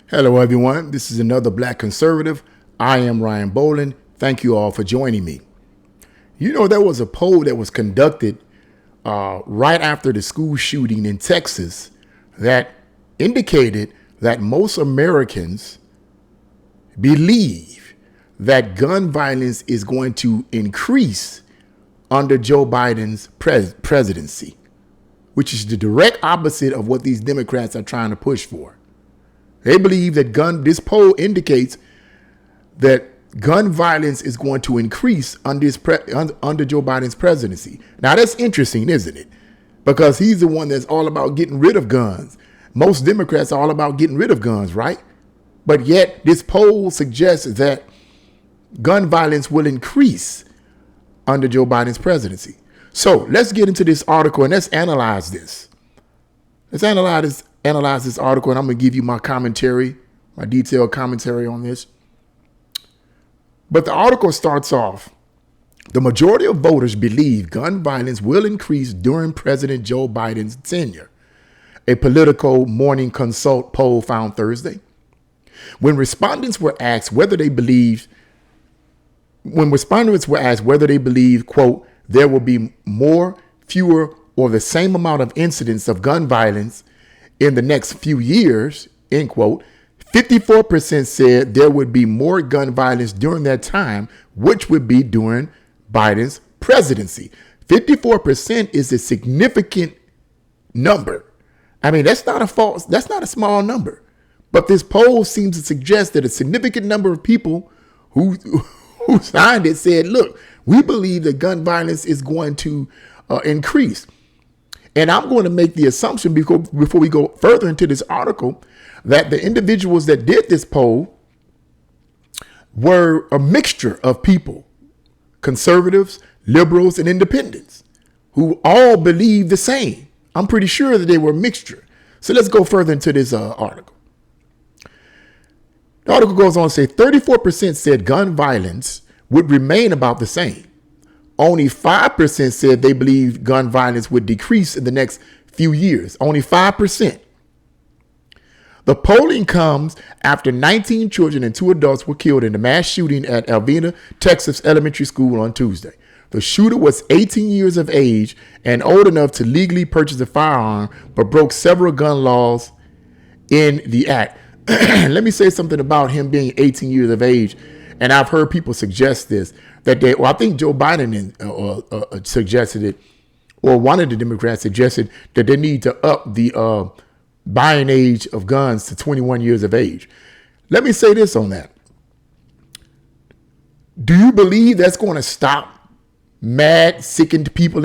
Hello, everyone. This is another Black Conservative. I am Ryan Boland. Thank you all for joining me. You know, there was a poll that was conducted right after the school shooting in Texas that indicated that most Americans believe that gun violence is going to increase under Joe Biden's presidency, which is the direct opposite of what these Democrats are trying to push for. They believe that this poll indicates that gun violence is going to increase under Joe Biden's presidency. Now, that's interesting, isn't it? Because he's the one that's all about getting rid of guns. Most Democrats are all about getting rid of guns, right? But yet this poll suggests that gun violence will increase under Joe Biden's presidency. So let's get into this article and let's analyze this. Let's analyze this article, and I'm going to give you my commentary, my detailed commentary on this. But the article starts off, the majority of voters believe gun violence will increase during President Joe Biden's tenure, a Politico Morning Consult poll found Thursday. When respondents were asked whether they believe, quote, there will be more, fewer, or the same amount of incidents of gun violence in the next few years, end quote, 54% said there would be more gun violence during that time, which would be during Biden's presidency. 54% is a significant number. I mean, that's not a small number. But this poll seems to suggest that a significant number of people who signed it said, look, we believe that gun violence is going to increase. And I'm going to make the assumption before we go further into this article that the individuals that did this poll were a mixture of people, conservatives, liberals, and independents, who all believe the same. I'm pretty sure that they were a mixture. So let's go further into this article. The article goes on to say 34% said gun violence would remain about the same. Only 5% said they believe gun violence would decrease in the next few years. Only 5%. The polling comes after 19 children and 2 adults were killed in a mass shooting at Alvena, Texas elementary school on Tuesday. The shooter was 18 years of age and old enough to legally purchase a firearm, but broke several gun laws in the act. Let me say something about him being 18 years of age. And I've heard people suggest this, that I think Joe Biden suggested it, or one of the Democrats suggested that they need to up the buying age of guns to 21 years of age. Let me say this on that. Do you believe that's going to stop mad, sickened people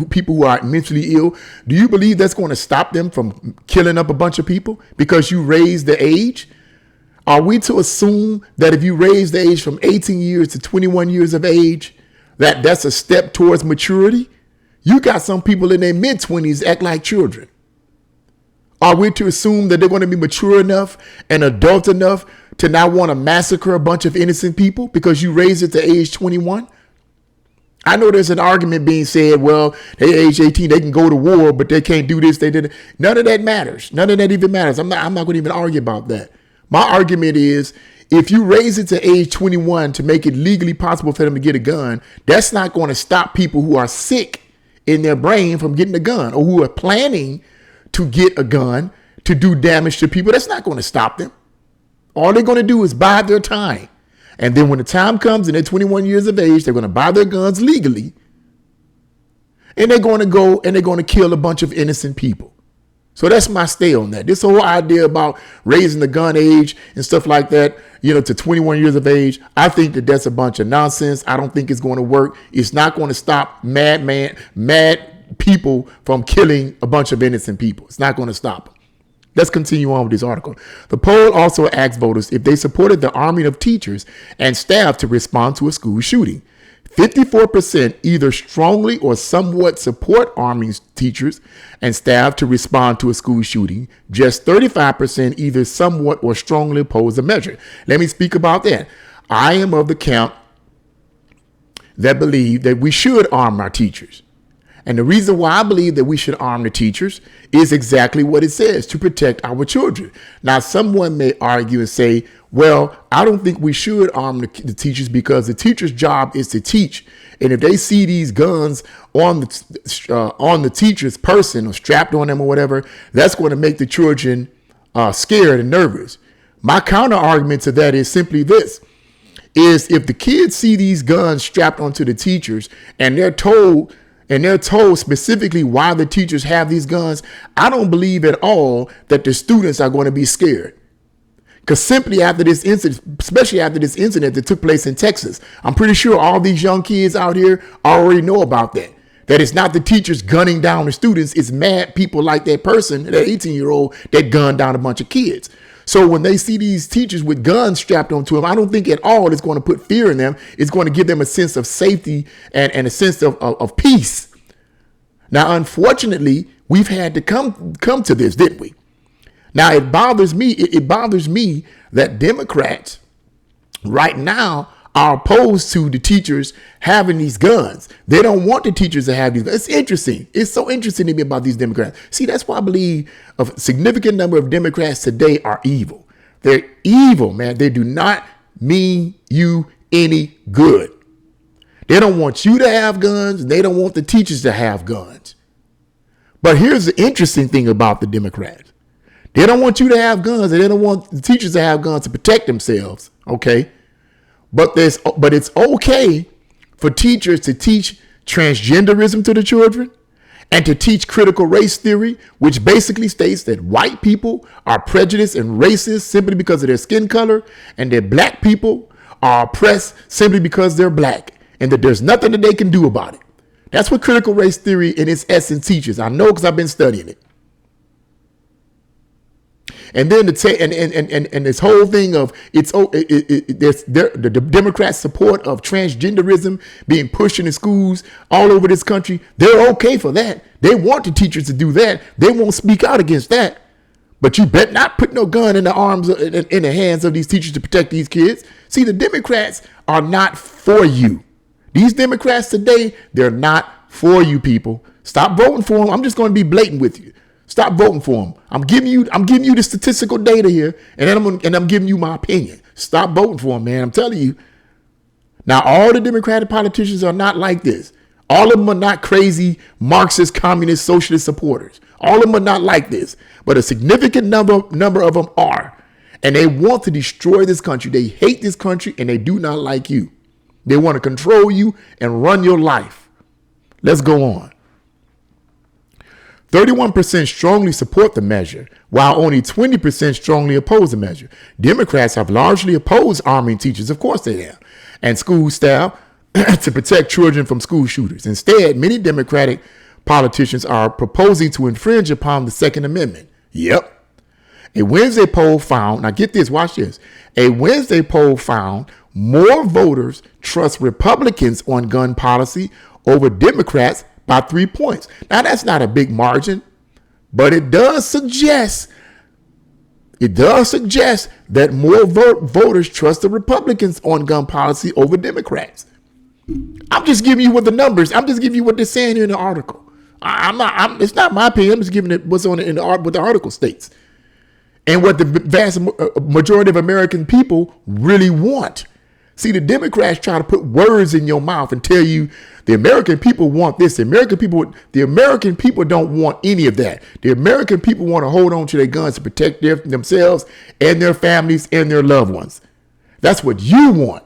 people who are mentally ill? Do you believe that's going to stop them from killing up a bunch of people because you raise the age? Are we to assume that if you raise the age from 18 years to 21 years of age, that that's a step towards maturity? You got some people in their mid-20s act like children. Are we to assume that they're going to be mature enough and adult enough to not want to massacre a bunch of innocent people because you raised it to age 21? I know there's an argument being said, well, they age 18, they can go to war, but they can't do this, they did it. None of that matters. None of that even matters. I'm not going to even argue about that. My argument is, if you raise it to age 21 to make it legally possible for them to get a gun, that's not going to stop people who are sick in their brain from getting a gun, or who are planning to get a gun to do damage to people. That's not going to stop them. All they're going to do is bide their time. And then when the time comes and they're 21 years of age, they're going to buy their guns legally. And they're going to go and they're going to kill a bunch of innocent people. So that's my stay on that. This whole idea about raising the gun age and stuff like that, to 21 years of age, I think that that's a bunch of nonsense. I don't think it's going to work. It's not going to stop mad people from killing a bunch of innocent people. It's not going to stop them. Let's continue on with this article. The poll also asked voters if they supported the arming of teachers and staff to respond to a school shooting. 54% either strongly or somewhat support arming teachers and staff to respond to a school shooting. Just 35% either somewhat or strongly oppose the measure. Let me speak about that. I am of the camp that believe that we should arm our teachers. And the reason why I believe that we should arm the teachers is exactly what it says, to protect our children. Now, someone may argue and say, well, I don't think we should arm the teachers because the teacher's job is to teach. And if they see these guns on the teacher's person or strapped on them or whatever, that's going to make the children scared and nervous. My counter argument to that is simply this, is if the kids see these guns strapped onto the teachers and they're told specifically why the teachers have these guns, I don't believe at all that the students are going to be scared. Because simply after this incident, especially after this incident that took place in Texas, I'm pretty sure all these young kids out here already know about that. That it's not the teachers gunning down the students, it's mad people like that person, that 18-year-old that gunned down a bunch of kids. So when they see these teachers with guns strapped onto them, I don't think at all it's going to put fear in them. It's going to give them a sense of safety and a sense of peace. Now, unfortunately, we've had to come to this, didn't we? Now, it bothers me. It bothers me that Democrats right now are opposed to the teachers having these guns. They don't want the teachers to have these guns. It's interesting. It's so interesting to me about these Democrats. See, that's why I believe a significant number of Democrats today are evil. They're evil, man. They do not mean you any good. They don't want you to have guns. They don't want the teachers to have guns. But here's the interesting thing about the Democrats. They don't want you to have guns, and they don't want the teachers to have guns to protect themselves, okay? But it's okay for teachers to teach transgenderism to the children and to teach critical race theory, which basically states that white people are prejudiced and racist simply because of their skin color, and that black people are oppressed simply because they're black, and that there's nothing that they can do about it. That's what critical race theory in its essence teaches. I know because I've been studying it. And then and this whole thing of the Democrats' support of transgenderism being pushed into schools all over this country, they're okay for that. They want the teachers to do that. They won't speak out against that. But you bet not put no gun in the arms, in the hands of these teachers to protect these kids. See, the Democrats are not for you. These Democrats today, they're not for you, people. Stop voting for them. I'm just going to be blatant with you. Stop voting for them. I'm giving you the statistical data here, and I'm giving you my opinion. Stop voting for them, man. I'm telling you. Now, all the Democratic politicians are not like this. All of them are not crazy Marxist, communist, socialist supporters. All of them are not like this, but a significant number of them are, and they want to destroy this country. They hate this country, and they do not like you. They want to control you and run your life. Let's go on. 31% strongly support the measure, while only 20% strongly oppose the measure. Democrats have largely opposed arming teachers, of course they have, and school staff to protect children from school shooters. Instead, many Democratic politicians are proposing to infringe upon the Second Amendment. Yep. A Wednesday poll found, now get this, watch this. A Wednesday poll found more voters trust Republicans on gun policy over Democrats by 3 points. Now, that's not a big margin, but it does suggest that more voters trust the Republicans on gun policy over Democrats. I'm just giving you what the numbers, I'm just giving you what they're saying in the article. It's not my opinion. I'm just giving it what's on in what the article states and what the vast majority of American people really want. See, the Democrats try to put words in your mouth and tell you the American people want this. The American people don't want any of that. The American people want to hold on to their guns to protect themselves and their families and their loved ones. That's what you want,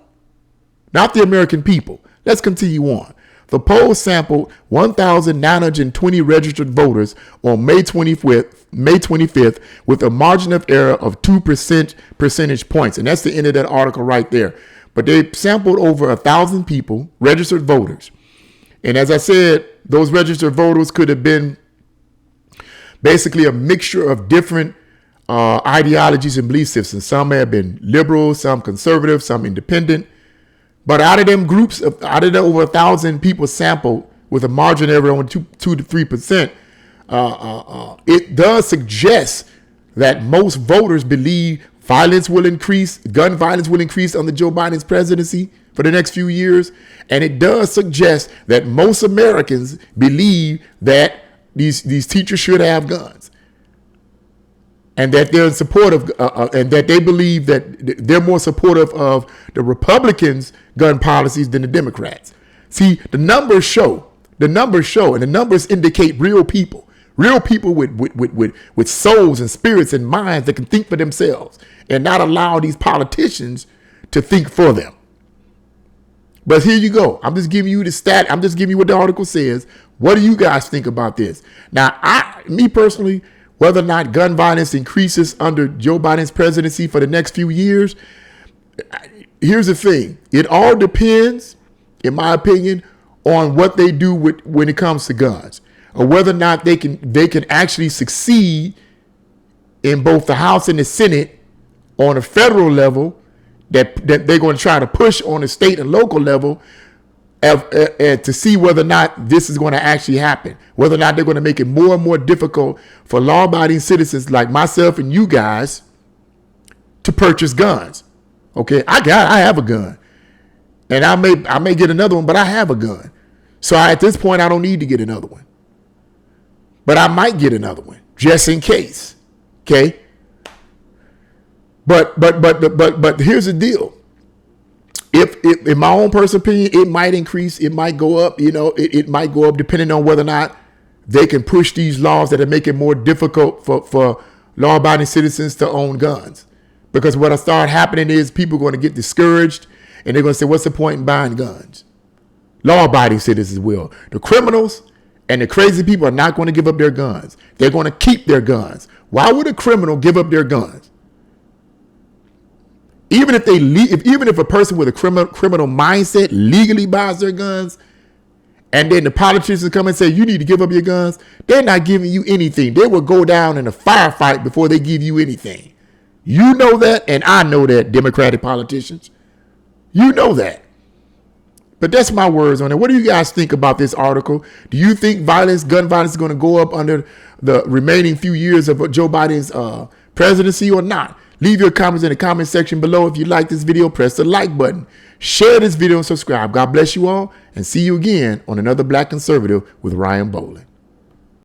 not the American people. Let's continue on. The poll sampled 1,920 registered voters on May 25th with a margin of error of 2 percentage points. And that's the end of that article right there. But they sampled over 1,000 people, registered voters. And as I said, those registered voters could have been basically a mixture of different ideologies and belief systems. Some may have been liberal, some conservative, some independent. But out of them groups, out of the over 1,000 people sampled with a margin of error on 2 to 3%, it does suggest that most voters believe gun violence will increase under Joe Biden's presidency. for the next few years. And it does suggest that most Americans believe that these teachers should have guns, and that they're in support of, and that they believe that they're more supportive of the Republicans' gun policies than the Democrats. See, the numbers show, and the numbers indicate real people with souls and spirits and minds that can think for themselves and not allow these politicians to think for them. But here you go. I'm just giving you the stat. I'm just giving you what the article says. What do you guys think about this? Now, me personally, whether or not gun violence increases under Joe Biden's presidency for the next few years, here's the thing. It all depends, in my opinion, on what they do when it comes to guns, or whether or not they can actually succeed in both the House and the Senate on a federal level that they're going to try to push on the state and local level to see whether or not this is going to actually happen, whether or not they're going to make it more and more difficult for law-abiding citizens like myself and you guys to purchase guns. Okay, I have a gun, and I may get another one, but I have a gun. So at this point, I don't need to get another one, but I might get another one just in case. Okay. But here's the deal. If in my own personal opinion, it might increase, it might go up, it might go up depending on whether or not they can push these laws that are making it more difficult for law-abiding citizens to own guns. Because what will start happening is people are going to get discouraged and they're going to say, what's the point in buying guns? Law-abiding citizens will. The criminals and the crazy people are not going to give up their guns. They're going to keep their guns. Why would a criminal give up their guns? Even if a person with a criminal mindset legally buys their guns, and then the politicians come and say, you need to give up your guns, they're not giving you anything. They will go down in a firefight before they give you anything. You know that, and I know that, Democratic politicians. You know that. But that's my words on it. What do you guys think about this article? Do you think gun violence is going to go up under the remaining few years of Joe Biden's presidency or not? Leave your comments in the comment section below. If you like this video, press the like button. Share this video and subscribe. God bless you all, and see you again on another Black Conservative with Ryan Bowling.